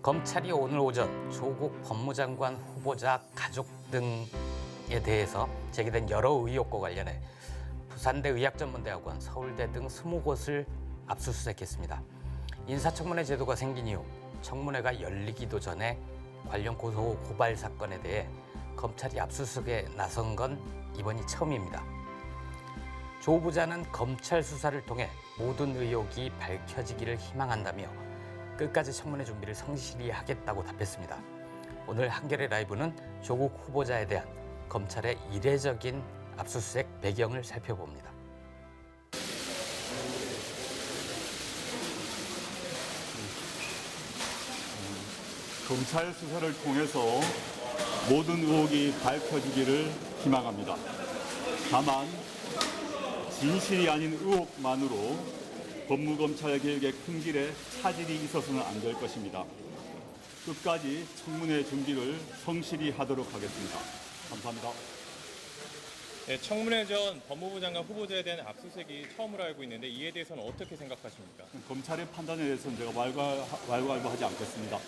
검찰이 오늘 오전 조국 법무장관 후보자 가족 등에 대해서 제기된 여러 의혹과 관련해 부산대 의학전문대학원, 서울대 등 20곳을 압수수색했습니다. 인사청문회 제도가 생긴 이후 청문회가 열리기도 전에 관련 고소 고발 사건에 대해 검찰이 압수수색에 나선 건 이번이 처음입니다. 조 후보자는 검찰 수사를 통해 모든 의혹이 밝혀지기를 희망한다며 끝까지 청문회 준비를 성실히 하겠다고 답했습니다. 오늘 한겨레 라이브는 조국 후보자에 대한 검찰의 이례적인 압수수색 배경을 살펴봅니다. 검찰 수사를 통해서 모든 의혹이 밝혀지기를 희망합니다. 다만 진실이 아닌 의혹만으로 법무검찰 개혁의 큰 길에 차질이 있어서는 안 될 것입니다. 끝까지 청문회 준비를 성실히 하도록 하겠습니다. 감사합니다. 네, 청문회 전 법무부 장관 후보자에 대한 압수수색이 처음으로 알고 있는데 이에 대해서는 어떻게 생각하십니까? 검찰의 판단에 대해서는 제가 왈가왈부하지 않겠습니다.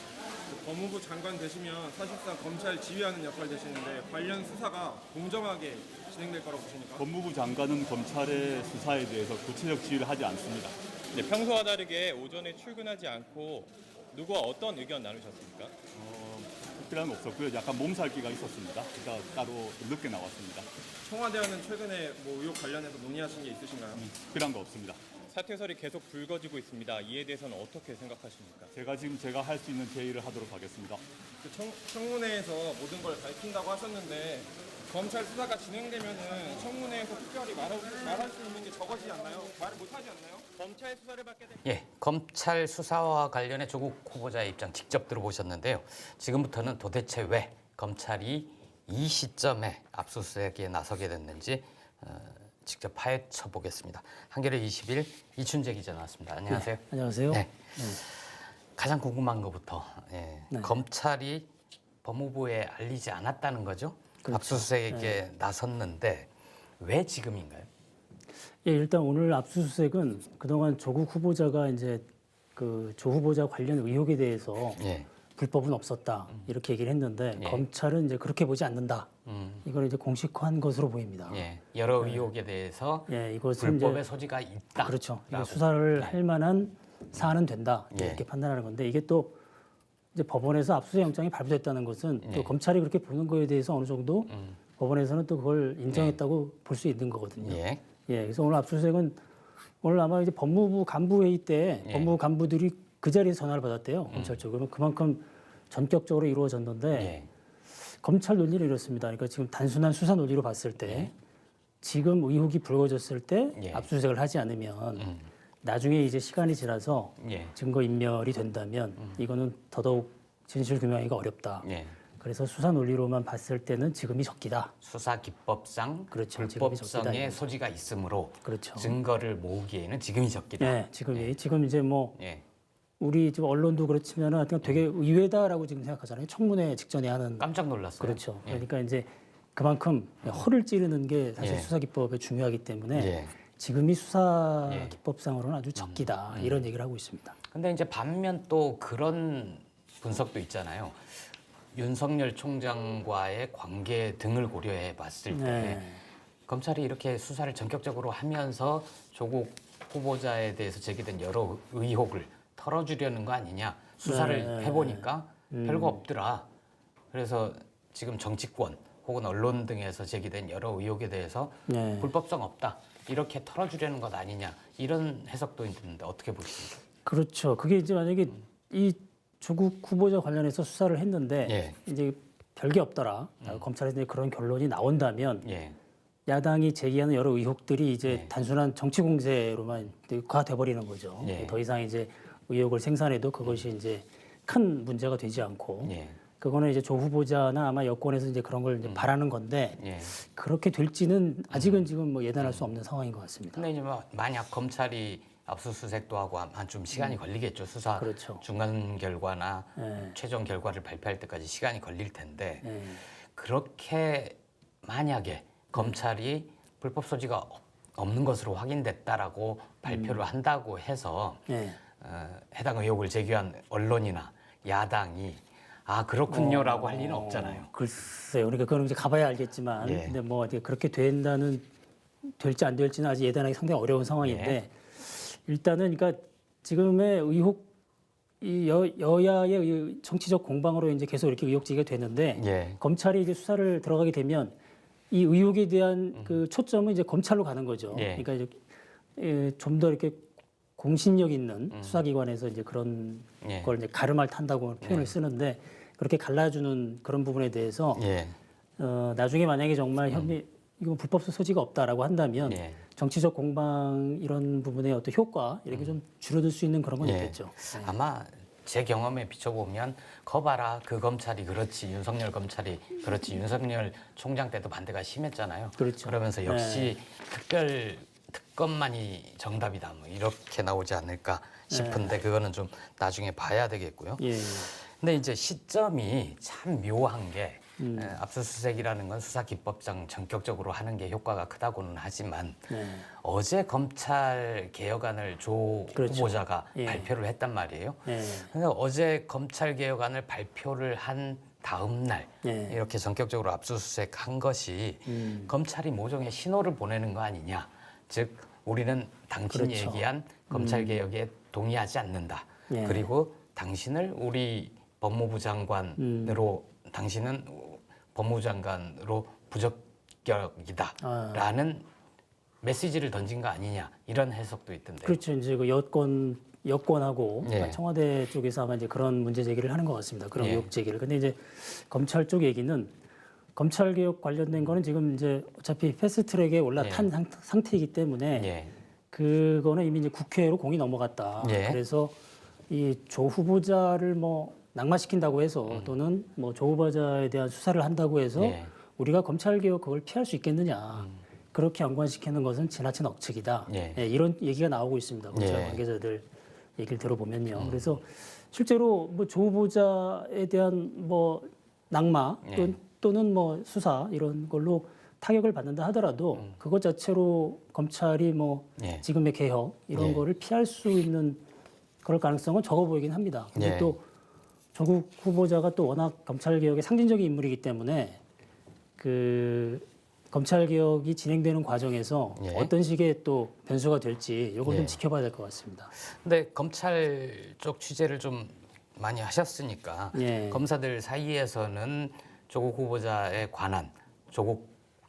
법무부 장관 되시면 사실상 검찰 지휘하는 역할 되시는데 관련 수사가 공정하게 진행될 거라고 보십니까? 법무부 장관은 검찰의 수사에 대해서 구체적 지휘를 하지 않습니다. 네, 평소와 다르게 오전에 출근하지 않고 누구와 어떤 의견 나누셨습니까? 특별한 건 없었고요. 약간 몸살기가 있었습니다. 그러니까 따로 좀 늦게 나왔습니다. 청와대와는 최근에 의혹 관련해서 논의하신 게 있으신가요? 특별한 거 없습니다. 사퇴설이 계속 불거지고 있습니다. 이에 대해서는 어떻게 생각하십니까? 제가 할 수 있는 제 일을 하도록 하겠습니다. 청문회에서 모든 걸 밝힌다고 하셨는데 검찰 수사가 진행되면은 청문회에서 특별히 말할 수 있는 게 적어지지 않나요? 말을 못 하지 않나요? 검찰 수사를 받게 될 검찰 수사와 관련해 조국 후보자의 입장 직접 들어보셨는데요. 지금부터는 도대체 왜 검찰이 이 시점에 압수수색에 나서게 됐는지 직접 파헤쳐 보겠습니다. 한겨레 20일 이춘재 기자 나왔습니다. 안녕하세요. 네, 안녕하세요. 네. 가장 궁금한 것부터 네. 검찰이 법무부에 알리지 않았다는 거죠? 그렇죠. 압수수색에 나섰는데 왜 지금인가요? 예, 일단 오늘 압수수색은 그동안 조국 후보자가 이제 그 조 후보자 관련 의혹에 대해서 불법은 없었다 이렇게 얘기를 했는데 검찰은 이제 그렇게 보지 않는다. 이걸 이제 공식화한 것으로 보입니다. 여러 의혹에 대해서 이것은 불법의 이제 소지가 있다. 그렇죠. 이거 수사를 할 만한 사안은 된다 이렇게 판단하는 건데 이게 또 이제 법원에서 압수수색 영장이 발부됐다는 것은 또 검찰이 그렇게 보는 거에 대해서 어느 정도 법원에서는 또 그걸 인정했다고 볼 수 있는 거거든요. 그래서 오늘 압수수색은 오늘 아마 이제 법무부 간부 회의 때 법무부 간부들이 그 자리에서 전화를 받았대요. 검찰 쪽으로. 그만큼 전격적으로 이루어졌는데 검찰 논리는 이렇습니다. 그러니까 지금 단순한 수사 논리로 봤을 때 지금 의혹이 불거졌을 때 압수수색을 하지 않으면 나중에 이제 시간이 지나서 증거 인멸이 된다면 이거는 더더욱 진실 규명하기가 어렵다. 그래서 수사 논리로만 봤을 때는 지금이 적기다. 수사 기법상 그렇죠. 불법성의 소지가 있으므로 그렇죠. 증거를 모으기에는 지금이 적기다. 네, 지금 이제 뭐 우리 지금 언론도 그렇지만 하여튼 되게 의외다라고 지금 생각하잖아요. 청문회 직전에 하는. 깜짝 놀랐어요. 그렇죠. 그러니까 이제 그만큼 허를 찌르는 게 사실 수사 기법에 중요하기 때문에 지금이 수사 기법상으로는 아주 적기다 이런 얘기를 하고 있습니다. 근데 이제 반면 또 그런 분석도 있잖아요. 윤석열 총장과의 관계 등을 고려해 봤을 때 검찰이 이렇게 수사를 전격적으로 하면서 조국 후보자에 대해서 제기된 여러 의혹을 털어주려는 거 아니냐. 수사를 해보니까 별거 없더라. 그래서 지금 정치권 혹은 언론 등에서 제기된 여러 의혹에 대해서 불법성 없다. 이렇게 털어주려는 것 아니냐. 이런 해석도 있는데 어떻게 보십니까? 그렇죠. 그게 이제 만약에 이 조국 후보자 관련해서 수사를 했는데 이제 별게 없더라. 검찰에서 이제 그런 결론이 나온다면 야당이 제기하는 여러 의혹들이 이제 단순한 정치 공세로만 가돼 버리는 거죠. 더 이상 이제 의혹을 생산해도 그것이 이제 큰 문제가 되지 않고 그거는 이제 조 후보자나 아마 여권에서 이제 그런 걸 이제 바라는 건데 그렇게 될지는 아직은 지금 뭐 예단할 수 없는 상황인 것 같습니다. 근데 이제 만약 검찰이 압수수색도 하고 한 좀 시간이 걸리겠죠. 수사 중간 결과나 최종 결과를 발표할 때까지 시간이 걸릴 텐데 그렇게 만약에 검찰이 불법 소지가 없는 것으로 확인됐다라고 발표를 한다고 해서 해당 의혹을 제기한 언론이나 야당이 그렇군요라고 할 리는 없잖아요. 글쎄요. 그러니까 그건 이제 가봐야 알겠지만, 예. 근데 뭐 이제 그렇게 될지 안 될지는 아직 예단하기 상당히 어려운 상황인데 예. 일단은 그러니까 지금의 의혹 이 여야의 이 정치적 공방으로 이제 계속 이렇게 의혹 제기가 되는데 예. 검찰이 이제 수사를 들어가게 되면 이 의혹에 대한 그 초점은 이제 검찰로 가는 거죠. 예. 그러니까 이제 좀 더 이렇게 공신력 있는 수사기관에서 이제 그런 예. 걸 이제 가름할 탄다고 표현을 쓰는데 그렇게 갈라주는 그런 부분에 대해서 예. 나중에 만약에 정말 혐의 이거 불법 소지가 없다라고 한다면 예. 정치적 공방 이런 부분의 어떤 효과 이렇게 좀 줄어들 수 있는 그런 건 예. 있겠죠. 네. 아마 제 경험에 비춰보면 거봐라 그 검찰이 그렇지 윤석열 검찰이 그렇지 윤석열 총장 때도 반대가 심했잖아요. 그렇죠. 그러면서 역시 특별 특검만이 정답이다 뭐 이렇게 나오지 않을까 싶은데 그거는 좀 나중에 봐야 되겠고요. 예. 근데 이제 시점이 참 묘한 게 압수수색이라는 건 수사 기법상 전격적으로 하는 게 효과가 크다고는 하지만 네. 어제 검찰 개혁안을 조 그렇죠. 후보자가 예. 발표를 했단 말이에요. 예. 근데 어제 검찰 개혁안을 발표를 한 다음 날 예. 이렇게 전격적으로 압수수색한 것이 검찰이 모종의 신호를 보내는 거 아니냐. 즉 우리는 당신이 그렇죠. 얘기한 검찰 개혁에 동의하지 않는다. 예. 그리고 당신을 우리 법무부 장관으로 당신은 법무부 장관으로 부적격이다라는 메시지를 던진 거 아니냐 이런 해석도 있던데. 그렇죠. 이제 그 여권하고 예. 청와대 쪽에서 아마 이제 그런 문제 제기를 하는 것 같습니다. 그런 예. 의혹 제기를. 근데 이제 검찰 쪽 얘기는 검찰 개혁 관련된 거는 지금 이제 어차피 패스트트랙에 올라탄 상태이기 때문에 예. 그거는 이미 이제 국회로 공이 넘어갔다. 예. 그래서 이 조 후보자를 뭐 낙마시킨다고 해서 또는 뭐 조 후보자에 대한 수사를 한다고 해서 예. 우리가 검찰 개혁 그걸 피할 수 있겠느냐. 그렇게 연관시키는 것은 지나친 억측이다. 예. 예, 이런 얘기가 나오고 있습니다. 검찰 예. 관계자들 얘기를 들어보면요. 그래서 실제로 뭐 조 후보자에 대한 뭐 낙마 예. 또는 뭐 수사 이런 걸로 타격을 받는다 하더라도 그것 자체로 검찰이 뭐 예. 지금의 개혁 이런 예. 거를 피할 수 있는 그럴 가능성은 적어 보이긴 합니다. 근데 예. 또 조국 후보자가 또 워낙 검찰 개혁의 상징적인 인물이기 때문에 그 검찰 개혁이 진행되는 과정에서 예. 어떤 식의 또 변수가 될지 이걸 예. 좀 지켜봐야 될 것 같습니다. 근데 검찰 쪽 취재를 좀 많이 하셨으니까 예. 검사들 사이에서는 조국 후보자에 관한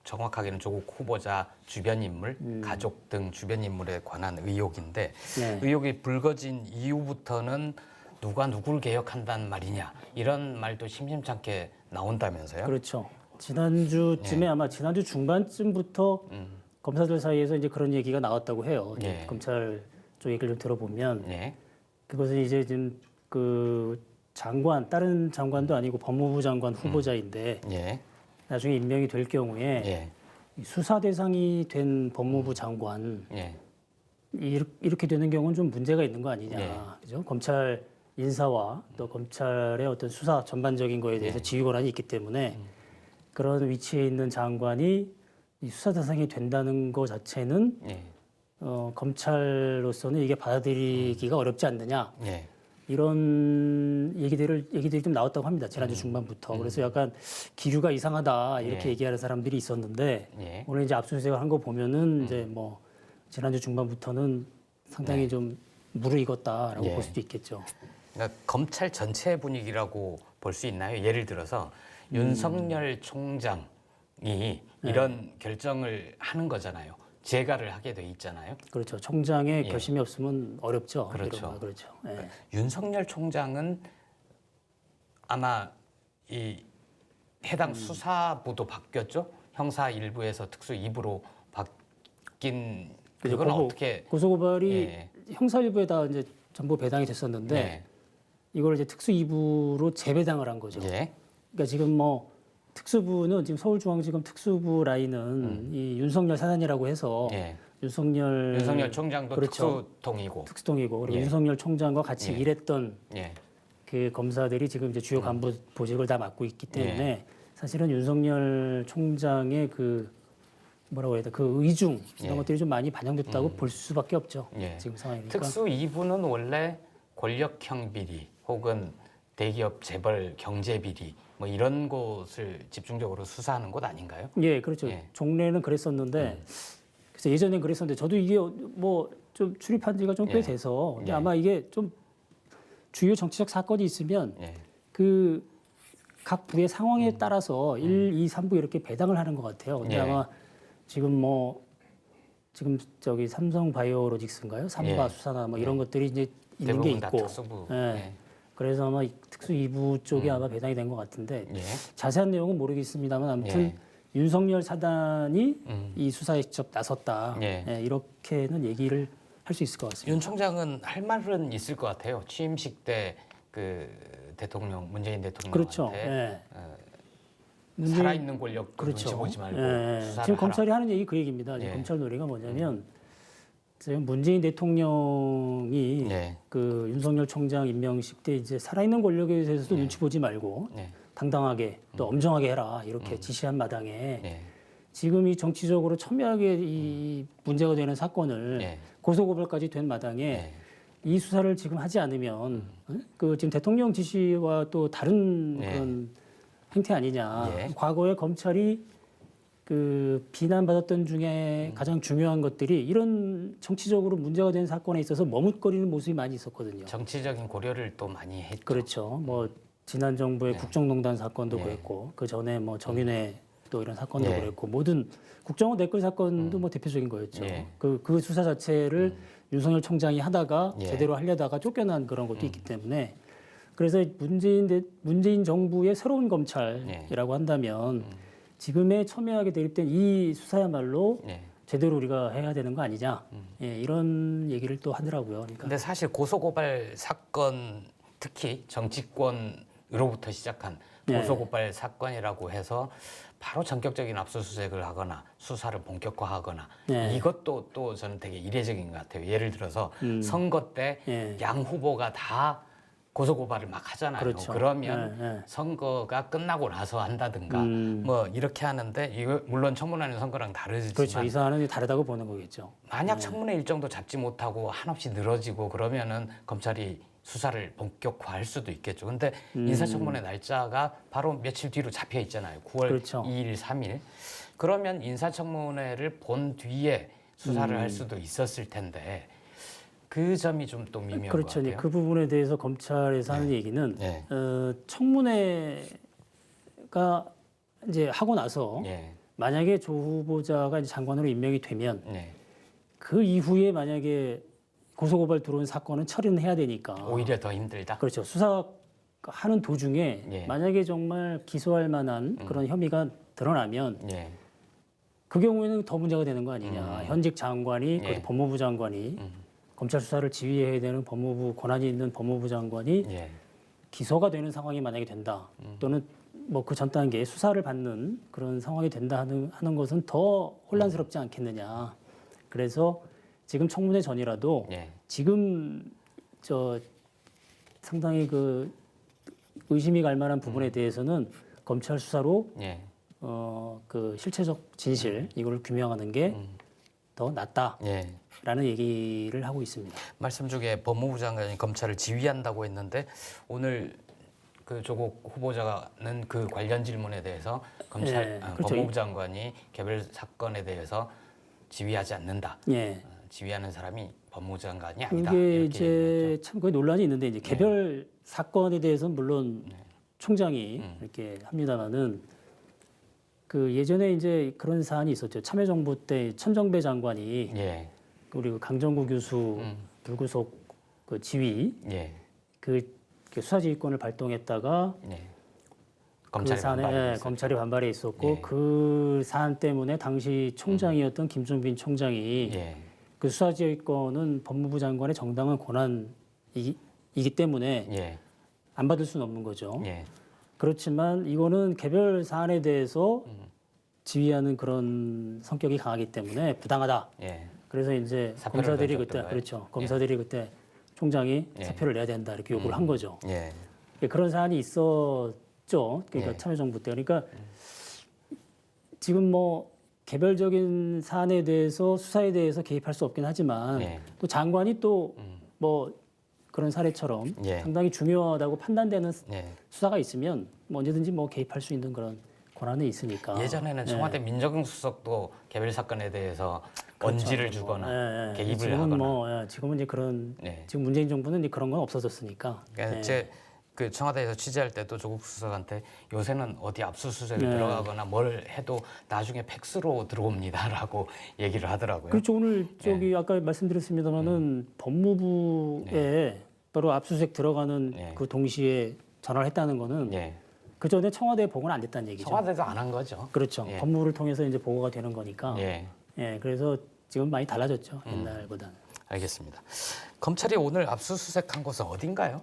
정확하게는 조국 후보자 주변 인물, 가족 등 주변 인물에 관한 의혹인데 네. 의혹이 불거진 이후부터는 누가 누굴 개혁한단 말이냐 이런 말도 심심찮게 나온다면서요? 그렇죠. 지난주쯤에 예. 아마 지난주 중반쯤부터 검사들 사이에서 이제 그런 얘기가 나왔다고 해요. 이제 예. 검찰 쪽 얘기를 좀 들어보면 예. 그것은 이제 지금 그 장관 다른 장관도 아니고 법무부 장관 후보자인데 예. 나중에 임명이 될 경우에 예. 이 수사 대상이 된 법무부 장관 예. 이렇게 되는 경우는 좀 문제가 있는 거 아니냐. 예. 그죠? 검찰 인사와 또 검찰의 어떤 수사 전반적인 거에 대해서 지휘 권한이 있기 때문에 그런 위치에 있는 장관이 이 수사 대상이 된다는 것 자체는 예. 검찰로서는 이게 받아들이기가 어렵지 않느냐. 예. 이런 얘기들이 좀 나왔다고 합니다. 지난주 중반부터. 그래서 약간 기류가 이상하다 이렇게 예. 얘기하는 사람들이 있었는데 예. 오늘 이제 압수수색을 한 거 보면은 이제 뭐 지난주 중반부터는 상당히 좀 무르익었다라고 예. 볼 수도 있겠죠. 그러니까 검찰 전체 분위기라고 볼 수 있나요? 예를 들어서 윤석열 총장이 이런 결정을 하는 거잖아요. 재가를 하게 돼 있잖아요. 그렇죠. 총장의 예. 결심이 없으면 어렵죠. 그렇죠. 이런 거. 그렇죠. 예. 윤석열 총장은 아마 이 해당 수사부도 바뀌었죠. 형사 1부에서 특수 2부로 바뀐 그죠. 그건 고소- 어떻게 고소고발이 예. 형사 일부에다 이제 전부 배당이 됐었는데 네. 이걸 이제 특수 2부로 재배당을 한 거죠. 예. 그러니까 지금 뭐 특수부는 지금 서울중앙지검 특수부 라인은 이 윤석열 사단이라고 해서 예. 윤석열 총장도 그렇죠. 특수통이고 특수통이고 그리고 예. 윤석열 총장과 같이 예. 일했던 예. 그 검사들이 지금 이제 주요 간부 보직을 다 맡고 있기 때문에 사실은 윤석열 총장의 그 뭐라고 해야 돼? 그 의중 이런 예. 것들이 좀 많이 반영됐다고 볼 수밖에 없죠. 예. 지금 상황이니까. 특수 2부는 원래 권력형 비리 혹은 대기업 재벌 경제 비리 뭐 이런 곳을 집중적으로 수사하는 곳 아닌가요? 예, 그렇죠. 예. 종래는 그랬었는데 그래서 예전엔 그랬었는데 저도 이게 뭐 좀 출입한 지가 좀 꽤 예. 돼서 근데 예. 아마 이게 좀 주요 정치적 사건이 있으면 예. 그 각 부의 상황에 따라서 1, 2, 3부 이렇게 배당을 하는 것 같아요. 근데 예. 아마 지금 저기 삼성 바이오로직스인가요? 삼바 예. 수사나 뭐 이런 것들이 이제 있는 게 대부분 다 있고. 특수부. 예. 예. 그래서 아마 특수 2부 쪽에 아마 배당이 된 것 같은데 예. 자세한 내용은 모르겠습니다만 아무튼 예. 윤석열 사단이 이 수사에 직접 나섰다. 예. 예, 이렇게는 얘기를 할 수 있을 것 같습니다. 윤 총장은 할 말은 있을 것 같아요. 취임식 때 그 대통령 문재인 대통령한테 그렇죠. 예. 살아있는 권력 그렇죠. 눈치 보지 말고 예, 수사를 지금 하라. 검찰이 하는 얘기 그 얘기입니다. 지금 예. 검찰 논리가 뭐냐면 지금 문재인 대통령이 예. 그 윤석열 총장 임명식 때 이제 살아있는 권력에 대해서도 눈치 보지 말고 예. 당당하게 또 엄정하게 해라 이렇게 지시한 마당에 예. 지금 이 정치적으로 첨예하게 이 문제가 되는 사건을 예. 고소고발까지 된 마당에 예. 이 수사를 지금 하지 않으면 그 지금 대통령 지시와 또 다른 예. 그런 행태 아니냐. 예. 과거에 검찰이 그 비난받았던 중에 가장 중요한 것들이 이런 정치적으로 문제가 된 사건에 있어서 머뭇거리는 모습이 많이 있었거든요. 정치적인 고려를 또 많이 했죠. 그렇죠. 뭐 지난 정부의 국정농단 사건도 예. 그랬고 그 전에 뭐 정윤회 또 이런 사건도 예. 그랬고 모든 국정원 댓글 사건도 뭐 대표적인 거였죠. 예. 그 수사 자체를 윤석열 총장이 하다가 예. 제대로 하려다가 쫓겨난 그런 것도 있기 때문에 그래서 문재인 정부의 새로운 검찰이라고 한다면 지금의 첨예하게 대립된 이 수사야말로 예. 제대로 우리가 해야 되는 거 아니냐. 예, 이런 얘기를 또 하더라고요. 그러니까 근데 사실 고소고발 사건 특히 정치권으로부터 시작한 네. 고소고발 사건이라고 해서 바로 전격적인 압수수색을 하거나 수사를 본격화하거나 네. 이것도 또 저는 되게 이례적인 것 같아요. 예를 들어서 선거 때 양 예. 후보가 다 고소고발을 막 하잖아요. 그렇죠. 그러면 예, 예. 선거가 끝나고 나서 한다든가 음. 뭐 이렇게 하는데 이거 물론 청문회는 선거랑 다르지만 그렇죠. 이 사안은 다르다고 보는 거겠죠. 만약 청문회 일정도 잡지 못하고 한없이 늘어지고 그러면은 검찰이 수사를 본격화할 수도 있겠죠. 근데 인사청문회 날짜가 바로 며칠 뒤로 잡혀 있잖아요. 9월 그렇죠. 2일, 3일. 그러면 인사청문회를 본 뒤에 수사를 할 수도 있었을 텐데 그 점이 좀 또 미묘한 그렇죠. 것 같아요. 그 부분에 대해서 검찰에서 하는 얘기는 네. 청문회가 이제 하고 나서 예. 만약에 조 후보자가 이제 장관으로 임명이 되면 네. 그 이후에 만약에 고소고발 들어온 사건은 처리는 해야 되니까 오히려 더 힘들다. 그렇죠. 수사하는 도중에 예. 만약에 정말 기소할 만한 그런 혐의가 드러나면 예. 그 경우에는 더 문제가 되는 거 아니냐. 현직 장관이 예. 그것도 법무부 장관이 검찰 수사를 지휘해야 되는 법무부 권한이 있는 법무부 장관이 예. 기소가 되는 상황이 만약에 된다. 또는 뭐 그 전 단계에 수사를 받는 그런 상황이 된다 하는 것은 더 혼란스럽지 않겠느냐. 그래서 지금 청문회 전이라도 예. 지금 저 상당히 그 의심이 갈 만한 부분에 대해서는 검찰 수사로 예. 그 실체적 진실 이걸 규명하는 게 더 낫다라는 예. 얘기를 하고 있습니다. 말씀 중에 법무부 장관이 검찰을 지휘한다고 했는데 오늘 그 조국 후보자는 그 관련 질문에 대해서 예, 그렇죠. 법무부 장관이 개별 사건에 대해서 지휘하지 않는다. 예. 지휘하는 사람이 법무부 장관이 아니다. 이게 이렇게 이제 얘기했죠. 참 그 논란이 있는데 이제 개별 사건에 대해서는 물론 총장이 이렇게 합니다만은 그 예전에 이제 그런 사안이 있었죠. 참여정부 때 천정배 장관이 예. 우리 그 강정구 교수 불구속 그 지휘 예. 그 수사지휘권을 발동했다가 예. 그 검찰이 사안에 반발을 했었죠. 검찰이 반발해 있었고 예. 그 사안 때문에 당시 총장이었던 김종빈 총장이 예. 그 수사지휘권은 법무부 장관의 정당한 권한이기 때문에 예. 안 받을 수는 없는 거죠. 예. 그렇지만 이거는 개별 사안에 대해서 지휘하는 그런 성격이 강하기 때문에 부당하다. 예. 그래서 이제 사표를 검사들이 던졌던가요? 그때 그렇죠. 검사들이 그때 총장이 예. 사표를 내야 된다 이렇게 요구를 한 거죠. 예. 그런 사안이 있었죠. 그러니까 예. 참여정부 때. 그러니까 지금 뭐 개별적인 사안에 대해서 수사에 대해서 개입할 수 없긴 하지만 예. 또 장관이 또 뭐 그런 사례처럼 예. 상당히 중요하다고 판단되는 예. 수사가 있으면 뭐 언제든지 뭐 개입할 수 있는 그런 권한이 있으니까. 예전에는 청와대 민정수석도 개별 사건에 대해서 그렇죠. 언지를 주거나 개입을 지금은 하거나. 뭐 지금은 이제 그런 네. 지금 문재인 정부는 이제 그런 건 없어졌으니까. 그러니까 그 청와대에서 취재할 때도 조국 수석한테 요새는 어디 압수수색에 네. 들어가거나 뭘 해도 나중에 팩스로 들어옵니다라고 얘기를 하더라고요. 그렇죠. 오늘 저기 아까 말씀드렸습니다마는 법무부에 바로 압수수색 들어가는 네. 그 동시에 전화를 했다는 거는 예. 그 전에 청와대에 보고는 안 됐다는 얘기죠. 청와대도 안 한 거죠. 그렇죠. 예. 법무부를 통해서 이제 보고가 되는 거니까. 예. 그래서 지금 많이 달라졌죠. 옛날보다는. 알겠습니다. 검찰이 오늘 압수수색한 곳은 어딘가요?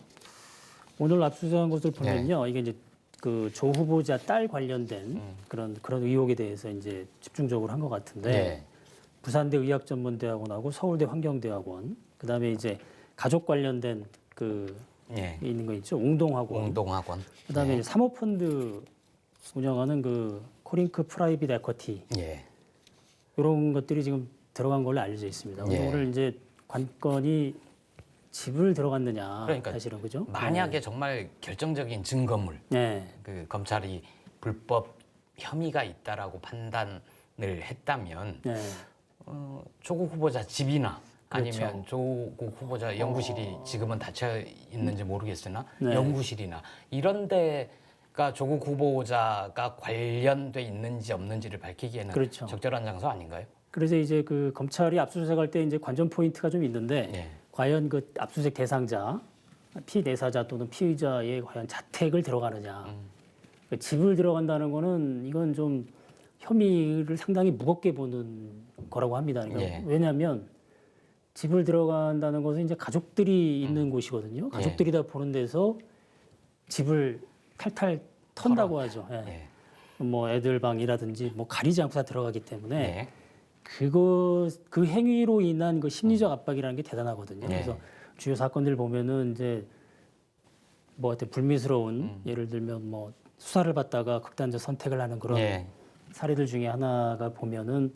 오늘 압수수색한 것을 보면요, 이게 이제 그 조 후보자 딸 관련된 그런 의혹에 대해서 이제 집중적으로 한 것 같은데 예. 부산대 의학전문대학원하고 서울대 환경대학원, 그다음에 이제 가족 관련된 그 예. 있는 거 있죠, 웅동학원, 웅동학원. 그다음에 이제 사모펀드 운영하는 그 코링크 프라이빗 에쿼티 예. 이런 것들이 지금 들어간 걸로 알려져 있습니다. 예. 오늘 이제 관건이 집을 들어갔느냐, 그러니까 사실은 그죠? 만약에 정말 결정적인 증거물, 네. 그 검찰이 불법 혐의가 있다라고 판단을 했다면 네. 조국 후보자 집이나 그렇죠. 아니면 조국 후보자 연구실이 지금은 닫혀 있는지 모르겠으나 네. 연구실이나 이런 데가 조국 후보자가 관련돼 있는지 없는지를 밝히기에는 그렇죠. 적절한 장소 아닌가요? 그래서 이제 그 검찰이 압수수색할 때 이제 관전 포인트가 좀 있는데 예. 과연 그 압수수색 대상자, 피내사자 또는 피의자의 과연 자택을 들어가느냐. 그 집을 들어간다는 거는 이건 좀 혐의를 상당히 무겁게 보는 거라고 합니다. 그러니까 예. 왜냐하면 집을 들어간다는 것은 이제 가족들이 있는 곳이거든요. 가족들이 다 보는 데서 집을 탈탈 턴다고 하죠. 예. 예. 뭐 애들 방이라든지 뭐 가리지 않고 다 들어가기 때문에 예. 그 행위로 인한 그 심리적 압박이라는 게 대단하거든요. 네. 그래서 주요 사건들 보면은 이제 뭐 하여튼 불미스러운 예를 들면 뭐 수사를 받다가 극단적 선택을 하는 그런 예. 사례들 중에 하나가 보면은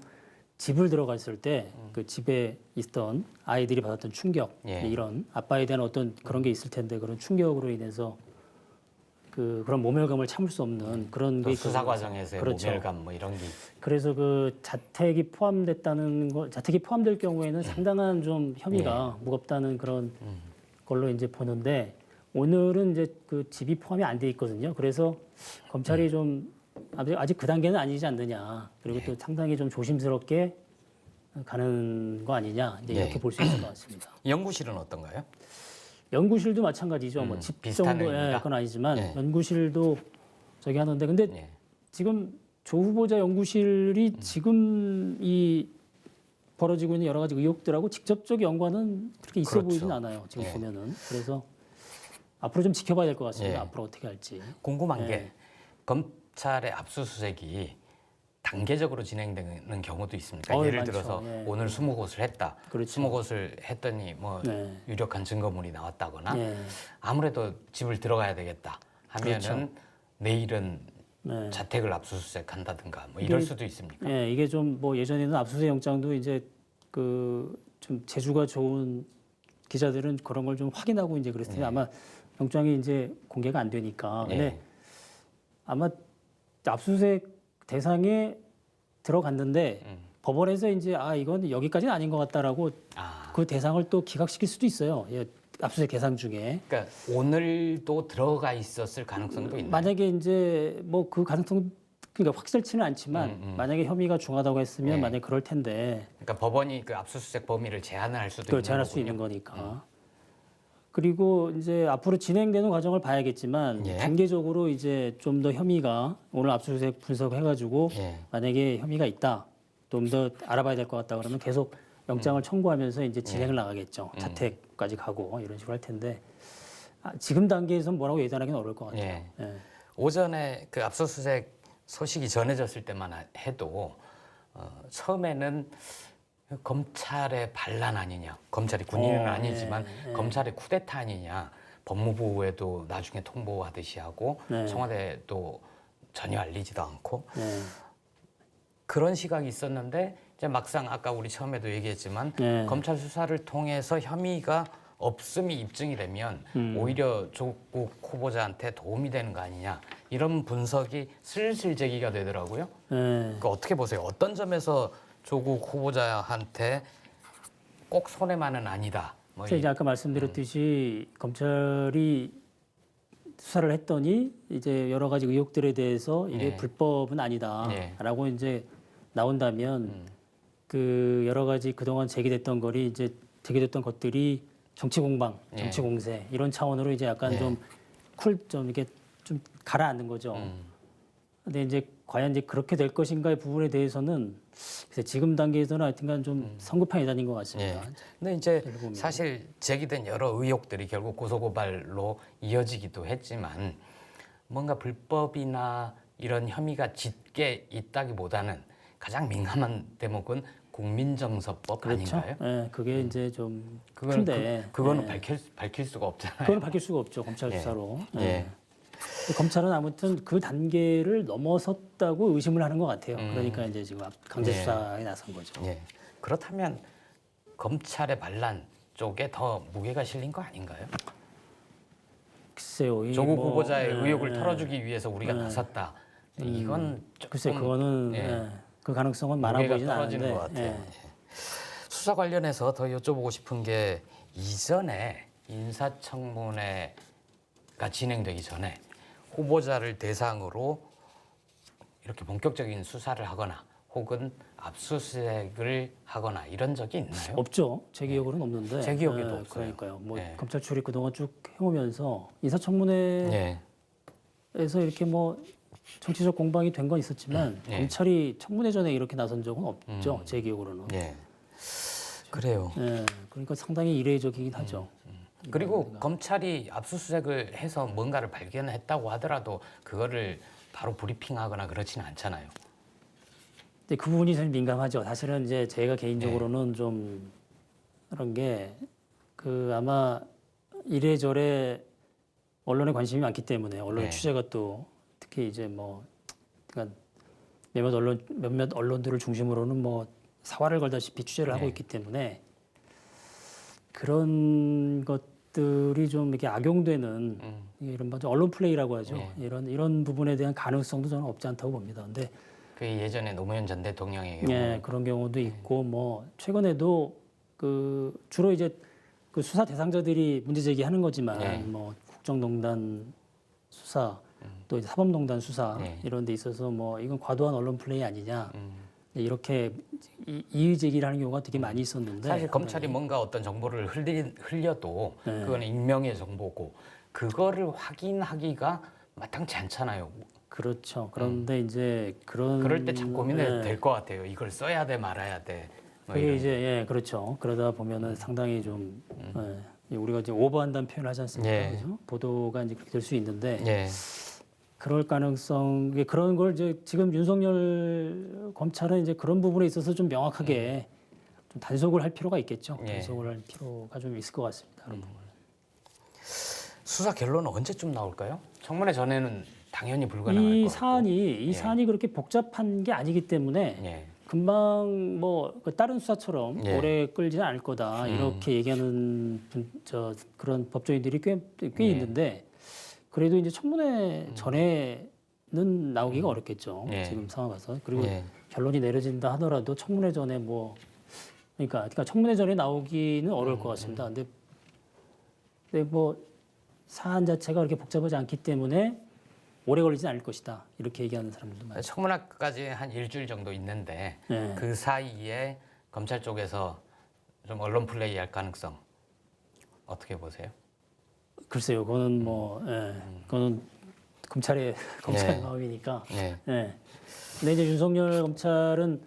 집을 들어갔을 때 그 집에 있던 아이들이 받았던 충격 예. 이런 아빠에 대한 어떤 그런 게 있을 텐데 그런 충격으로 인해서 그런 모멸감을 참을 수 없는 그런 또 게 수사 있거든요. 과정에서의 그렇죠. 모멸감 뭐 이런 게 그래서 그 자택이 포함될 경우에는 상당한 좀 혐의가 무겁다는 그런 걸로 이제 보는데 오늘은 이제 그 집이 포함이 안 돼 있거든요. 그래서 검찰이 좀 아직 그 단계는 아니지 않느냐. 그리고 또 상당히 좀 조심스럽게 가는 거 아니냐. 이제 이렇게 볼 수 있을 것 같습니다. 연구실은 어떤가요? 연구실도 마찬가지죠. 뭐 집 비슷한 정도의 의미가? 그건 아니지만 예. 연구실도 저기 하는데 근데 예. 지금 조 후보자 연구실이 지금 이 벌어지고 있는 여러 가지 의혹들하고 직접적 연관은 그렇게 있어 그렇죠. 보이진 않아요. 지금 예. 보면은. 그래서 앞으로 좀 지켜봐야 될 것 같습니다. 예. 앞으로 어떻게 할지. 궁금한 예. 게 검찰의 압수수색이 단계적으로 진행되는 경우도 있습니까? 예를 많죠. 들어서 예. 오늘 20곳을 했다. 그렇죠. 20곳을 했더니 뭐 네. 유력한 증거물이 나왔다거나 예. 아무래도 집을 들어가야 되겠다 하면은 그렇죠. 내일은 네. 자택을 압수수색한다든가 뭐 이럴 이게- 수도 있습니까? 예, 이게 좀 뭐 예전에는 압수수색 영장도 이제 그 좀 재주가 좋은 기자들은 그런 걸 좀 확인하고 이제 그랬을 텐데 아마 영장이 이제 공개가 안 되니까. 근데 예. 아마 압수수색 대상에 들어갔는데 법원에서 이제 이건 여기까지는 아닌 것 같다라고 아, 그 대상을 또 기각시킬 수도 있어요. 예, 압수수색 대상 중에. 그러니까 오늘도 들어가 있었을 가능성도 있나요? 만약에 이제 뭐 그 가능성 그러니까 확실치는 않지만 만약에 혐의가 중하다고 했으면 예. 만약에 그럴 텐데 그러니까 법원이 그 압수수색 범위를 제한을 할 수도 그걸 있는 제한할 수 거군요. 있는 거니까. 그리고 이제 앞으로 진행되는 과정을 봐야겠지만 예. 단계적으로 이제 좀 더 혐의가 오늘 압수수색 분석해가지고 예. 만약에 혐의가 있다, 좀 더 알아봐야 될 것 같다 그러면 계속 영장을 청구하면서 이제 진행을 나가겠죠. 자택까지 가고 이런 식으로 할 텐데 지금 단계에서는 뭐라고 예단하기는 어려울 것 같아요. 예. 예. 오전에 그 압수수색 소식이 전해졌을 때만 해도 처음에는 검찰의 반란 아니냐, 검찰이 군인은 아니지만 검찰의 쿠데타 아니냐, 법무부에도 나중에 통보하듯이 하고 네. 청와대도 전혀 알리지도 않고 네. 그런 시각이 있었는데 이제 막상 아까 우리 처음에도 얘기했지만 네. 검찰 수사를 통해서 혐의가 없음이 입증이 되면 오히려 조국 후보자한테 도움이 되는 거 아니냐 이런 분석이 슬슬 제기가 되더라고요. 예. 그 어떻게 보세요? 어떤 점에서 조국 후보자한테 꼭 손해만은 아니다. 뭐 그래서 이제 아까 말씀드렸듯이 검찰이 수사를 했더니 이제 여러 가지 의혹들에 대해서 이게 예. 불법은 아니다라고 이제 나온다면 그 여러 가지 그동안 제기됐던 거리 이제 제기됐던 것들이 정치 공방, 정치 공세 이런 차원으로 이제 약간 좀 이렇게 좀 가라앉는 거죠. 근데 이제 과연 이제 그렇게 될 것인가의 부분에 대해서는 글쎄 지금 단계에서는 하여튼간 좀 성급한 예단인 것 같습니다. 예. 근데 이제 예를 보면. 사실 제기된 여러 의혹들이 결국 고소고발로 이어지기도 했지만 뭔가 불법이나 이런 혐의가 짙게 있다기보다는 가장 민감한 대목은 국민정서법 그렇죠. 아닌가요? 예, 그게 이제 좀 그건 큰데 그거는 예. 밝힐 수가 없잖아요. 그건 밝힐 수가 없죠 검찰 예. 수사로. 예. 예. 검찰은 아무튼 그 단계를 넘어섰다고 의심을 하는 것 같아요. 그러니까 이제 지금 강제 수사에 나선 거죠. 예. 그렇다면 검찰의 반란 쪽에 더 무게가 실린 거 아닌가요? 글쎄요. 이 조국 뭐, 후보자의 예, 의혹을 예. 털어주기 위해서 우리가 나섰다. 이건 조금 글쎄 그거는 예. 예, 그 가능성은 많아 무게가 보이진 떨어지는 않은데. 것 같아요. 예. 예. 수사 관련해서 더 여쭤보고 싶은 게 이전에 인사청문회가 진행되기 전에 후보자를 대상으로 이렇게 본격적인 수사를 하거나 혹은 압수수색을 하거나 이런 적이 있나요? 없죠. 제 기억으로는 없는데. 제 기억에도 예, 없어요. 그러니까요. 뭐 예. 검찰 출입 그동안 쭉 해오면서 인사청문회에서 예. 이렇게 뭐 정치적 공방이 된 건 있었지만 예. 검찰이 청문회 전에 이렇게 나선 적은 없죠. 제 기억으로는. 예. 그래요. 예, 그러니까 상당히 이례적이긴 하죠. 그리고 검찰이 압수수색을 해서 뭔가를 발견했다고 하더라도 그거를 바로 브리핑하거나 그렇지는 않잖아요. 근데 그 부분이 좀 민감하죠. 사실은 이제 제가 개인적으로는 네. 좀 그런 게 그 아마 이래저래 언론에 관심이 많기 때문에 언론의 네. 취재가 또 특히 이제 뭐 그러니까 몇몇 언론들을 중심으로는 뭐 사활을 걸다시피 취재를 하고 네. 있기 때문에 그런 것들이 좀 이렇게 악용되는 이런 언론 플레이라고 하죠. 네. 이런 부분에 대한 가능성도 저는 없지 않다고 봅니다. 근데 그 예전에 노무현 전 대통령의 경우 예, 그런 경우도 있고 뭐 최근에도 그 주로 이제 그 수사 대상자들이 문제 제기하는 거지만 네. 뭐 국정농단 수사 또 이제 사법농단 수사 네. 이런 데 있어서 뭐 이건 과도한 언론 플레이 아니냐 이렇게 이의 제기를 하는 경우가 되게 많이 있었는데 사실 검찰이 뭔가 어떤 정보를 흘려도 네. 그거는 익명의 정보고 그거를 확인하기가 마땅치 않잖아요. 그렇죠. 그런데 이제 그럴 때 참 고민이 예, 될 것 같아요. 이걸 써야 돼 말아야 돼. 뭐 그게 이런. 이제 예, 그렇죠. 그러다 보면은 상당히 좀 예, 우리가 이제 오버한다는 표현을 하지 않습니까? 예. 그죠? 보도가 이제 그렇게 될 수 있는데 예. 그럴 가능성 그런 걸 이제 지금 윤석열 검찰은 이제 그런 부분에 있어서 좀 명확하게 좀 단속을 할 필요가 있겠죠. 예. 단속을 할 필요가 좀 있을 것 같습니다. 그런 부분. 수사 결론은 언제쯤 나올까요? 청문회 전에는 당연히 불가능할 이 것 사안이 사안이 그렇게 복잡한 게 아니기 때문에 같고. 예. 금방 뭐그 다른 수사처럼 예. 오래 끌지는 않을 거다 이렇게 얘기하는 그런 법조인들이 꽤 예. 있는데 그래도 이제 청문회 전에는 나오기가 어렵겠죠. 예. 지금 상황 봐서 그리고 예. 결론이 내려진다 하더라도 청문회 전에 뭐 그러니까 청문회 전에 나오기는 어려울 것 같습니다. 근데 뭐 사안 자체가 그렇게 복잡하지 않기 때문에 오래 걸리진 않을 것이다 이렇게 얘기하는 사람들도 많아요. 청문회까지 한 일주일 정도 있는데 네. 그 사이에 검찰 쪽에서 좀 언론 플레이 할 가능성 어떻게 보세요? 글쎄요, 그거는 뭐, 그거는 검찰의 예. 마음이니까. 예. 예. 근데 이제 윤석열 검찰은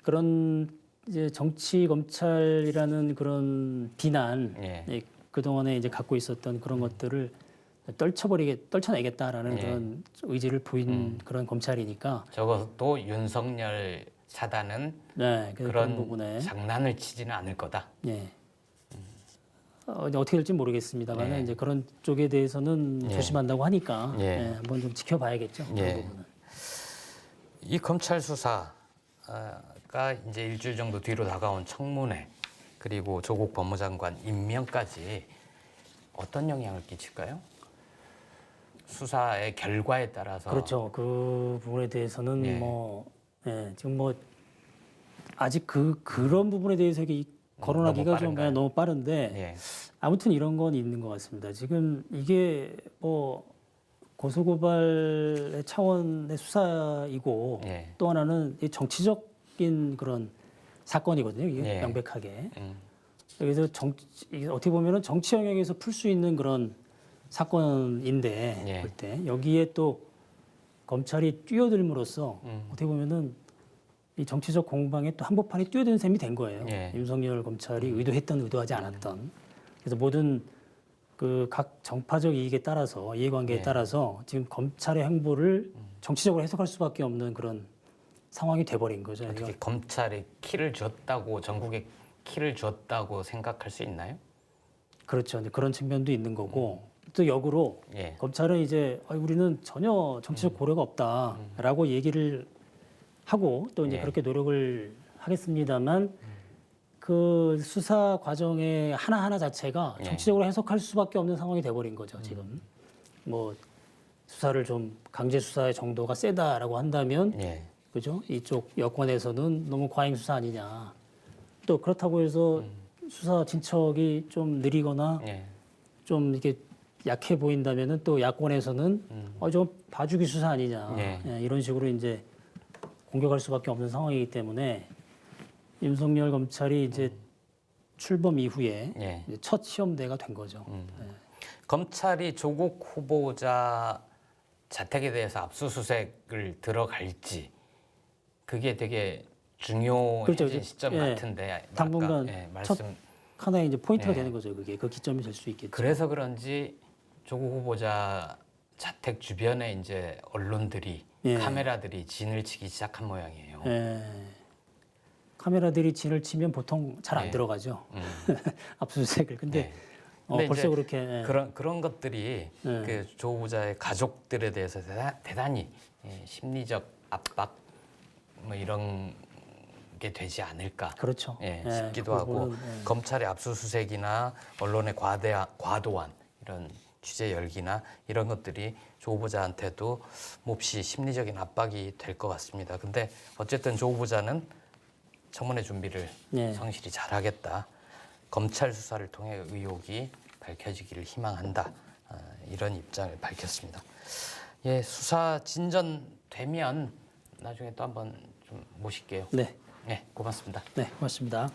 그런 이제 정치 검찰이라는 그런 비난, 예. 그 동안에 이제 갖고 있었던 그런 것들을 떨쳐내겠다라는 예. 그런 의지를 보인 그런 검찰이니까. 적어도 윤석열 사단은 네, 그런 그런 부분에. 장난을 치지는 않을 거다. 예. 이제 어떻게 될지 모르겠습니다만 예. 이제 그런 쪽에 대해서는 예. 조심한다고 하니까 예. 예, 한번 좀 지켜봐야겠죠. 예. 그런 부분은. 이 검찰 수사가 이제 일주일 정도 뒤로 다가온 청문회 그리고 조국 법무장관 임명까지 어떤 영향을 끼칠까요? 수사의 결과에 따라서. 그렇죠. 그 부분에 대해서는 예. 지금 아직 그런 부분에 대해서 이게 거론하기가 너무 좀 빠른가요? 너무 빠른데 예. 아무튼 이런 건 있는 것 같습니다. 지금 이게 고소고발의 차원의 수사이고 예. 또 하나는 이 정치적인 그런 사건이거든요. 이게 예. 명백하게. 그래서 이게 어떻게 보면은 정치 영역에서 풀 수 있는 그런 사건인데 예. 볼 때 여기에 또 검찰이 뛰어들므로써 어떻게 보면은 이 정치적 공방에 또 한복판에 뛰어드는 셈이 된 거예요. 예. 윤석열 검찰이 의도했던 의도하지 않았던. 그래서 모든 그 각 정파적 이익에 따라서 이해관계에 예. 따라서 지금 검찰의 행보를 정치적으로 해석할 수밖에 없는 그런 상황이 돼버린 거죠. 어떻게 검찰이 키를 줬다고 전국에 키를 줬다고 생각할 수 있나요? 그렇죠. 근데 그런 측면도 있는 거고 또 역으로 예. 검찰은 이제 우리는 전혀 정치적 고려가 없다라고 얘기를 하고 또 이제 예. 그렇게 노력을 하겠습니다만 그 수사 과정의 하나하나 자체가 예. 정치적으로 해석할 수밖에 없는 상황이 돼버린 거죠. 지금 수사를 좀 강제 수사의 정도가 세다라고 한다면 예. 그죠? 이쪽 여권에서는 너무 과잉 수사 아니냐. 또 그렇다고 해서 수사 진척이 좀 느리거나 예. 좀 이렇게 약해 보인다면은 또 야권에서는 좀 봐주기 수사 아니냐. 예. 이런 식으로 이제 공격할 수밖에 없는 상황이기 때문에 윤석열 검찰이 이제 출범 이후에 예. 이제 첫 시험대가 된 거죠. 검찰이 조국 후보자 자택에 대해서 압수수색을 들어갈지 그게 되게 중요해진 그렇죠. 시점 예. 같은데 당분간 아까, 예, 첫 말씀 하나의 이제 포인트가 예. 되는 거죠. 그게 그 기점이 될 수 있겠죠. 그래서 그런지 조국 후보자 자택 주변에 이제 언론들이 예. 카메라들이 진을 치기 시작한 모양이에요. 예. 카메라들이 진을 치면 보통 잘 안 예. 들어가죠. 압수수색을. 근데 예. 근데 벌써 이제 그렇게 예. 그런 것들이 예. 그 조 후보자의 가족들에 대해서 대단히 심리적 압박 뭐 이런 게 되지 않을까 그렇죠. 싶기도 그 하고 부분은, 검찰의 압수수색이나 언론의 과도한 이런 취재 열기나 이런 것들이 조 후보자한테도 몹시 심리적인 압박이 될 것 같습니다. 근데 어쨌든 조 후보자는 청문회 준비를 예. 성실히 잘하겠다. 검찰 수사를 통해 의혹이 밝혀지기를 희망한다. 이런 입장을 밝혔습니다. 예, 수사 진전되면 나중에 또 한번 좀 모실게요. 네. 네, 고맙습니다. 네, 고맙습니다.